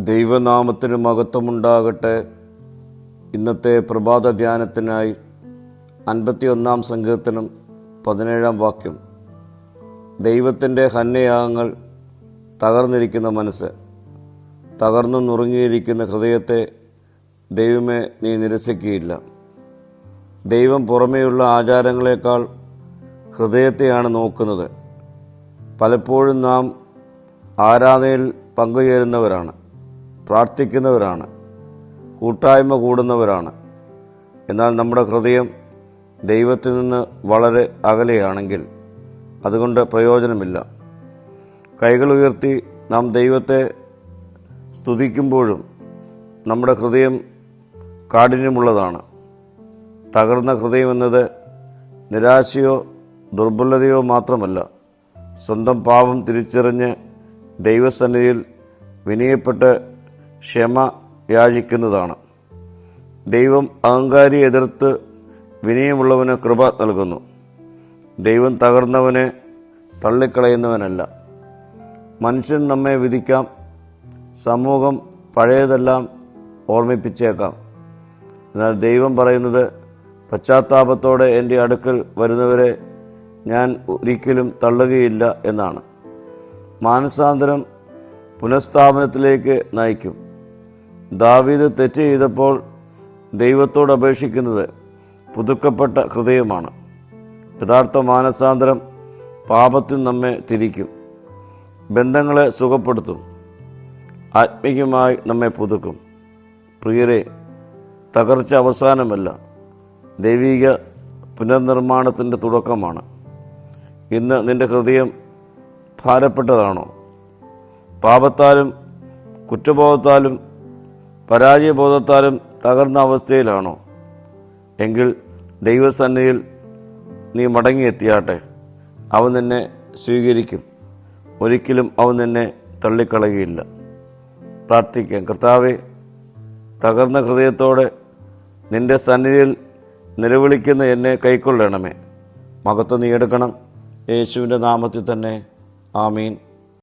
ദൈവനാമത്തിന് മഹത്വമുണ്ടാകട്ടെ. ഇന്നത്തെ പ്രഭാത ധ്യാനത്തിനായി 51 സങ്കീർത്തനം 17 വാക്യം. ദൈവത്തിൻ്റെ ഹന്യയാഗങ്ങൾ തകർന്നിരിക്കുന്ന മനസ്സ്, തകർന്നു നുറുങ്ങിയിരിക്കുന്ന ഹൃദയത്തെ ദൈവമേ നീ നിരസിക്കുകയില്ല. ദൈവം പുറമേയുള്ള ആചാരങ്ങളെക്കാൾ ഹൃദയത്തെയാണ് നോക്കുന്നത്. പലപ്പോഴും നാം ആരാധനയിൽ പങ്കുചേരുന്നവരാണ്, പ്രാർത്ഥിക്കുന്നവരാണ്, കൂട്ടായ്മ കൂടുന്നവരാണ്. എന്നാൽ നമ്മുടെ ഹൃദയം ദൈവത്തിൽ നിന്ന് വളരെ അകലെയാണെങ്കിൽ അതുകൊണ്ട് പ്രയോജനമില്ല. കൈകൾ ഉയർത്തി നാം ദൈവത്തെ സ്തുതിക്കുമ്പോഴും നമ്മുടെ ഹൃദയം കാഠിന്യമുള്ളതാണ്. തകർന്ന ഹൃദയമെന്നത് നിരാശയോ ദുർബലതയോ മാത്രമല്ല, സ്വന്തം പാപം തിരിച്ചറിഞ്ഞ് ദൈവസന്നിധിയിൽ വിനയപ്പെട്ട് ക്ഷമ യാചിക്കുന്നതാണ്. ദൈവം അഹങ്കാരിയെ എതിർത്ത് വിനയമുള്ളവന് കൃപ നൽകുന്നു. ദൈവം തകർന്നവനെ തള്ളിക്കളയുന്നവനല്ല. മനുഷ്യൻ നമ്മെ വിധിക്കാം, സമൂഹം പഴയതെല്ലാം ഓർമ്മിപ്പിച്ചേക്കാം. എന്നാൽ ദൈവം പറയുന്നത്, പശ്ചാത്താപത്തോടെ എൻ്റെ അടുക്കൽ വരുന്നവരെ ഞാൻ ഒരിക്കലും തള്ളുകയില്ല എന്നാണ്. മാനസാന്തരം പുനഃസ്ഥാപനത്തിലേക്ക് നയിക്കും. ദാവീദ് തെറ്റ് ചെയ്തപ്പോൾ ദൈവത്തോട് അപേക്ഷിക്കുന്നത് പുതുക്കപ്പെട്ട ഹൃദയമാണ്. യഥാർത്ഥ മാനസാന്തരം പാപത്തിൽ നമ്മെ തിരിക്കും, ബന്ധങ്ങളെ സുഖപ്പെടുത്തും, ആത്മീയമായി നമ്മെ പുതുക്കും. പ്രിയരെ, തകർച്ച അവസാനമല്ല, ദൈവിക പുനർനിർമ്മാണത്തിൻ്റെ തുടക്കമാണ്. ഇന്ന് നിൻ്റെ ഹൃദയം ഭാരപ്പെട്ടതാണോ? പാപത്താലും കുറ്റബോധത്താലും പരാജയബോധത്താലും തകർന്ന അവസ്ഥയിലാണോ? എങ്കിൽ ദൈവസന്നിധിയിൽ നീ മടങ്ങിയെത്തിയാട്ടെ. അവൻ നിന്നെ സ്വീകരിക്കും. ഒരിക്കലും അവൻ നിന്നെ തള്ളിക്കളയുകയില്ല. പ്രാർത്ഥിക്കാം. കർത്താവേ, തകർന്ന ഹൃദയത്തോടെ നിൻ്റെ സന്നിധിയിൽ നിലവിളിക്കുന്ന എന്നെ കൈക്കൊള്ളണമേ. മഹത്വം നീ എടുക്കണം. യേശുവിൻ്റെ നാമത്തിൽ തന്നെ. ആമീൻ.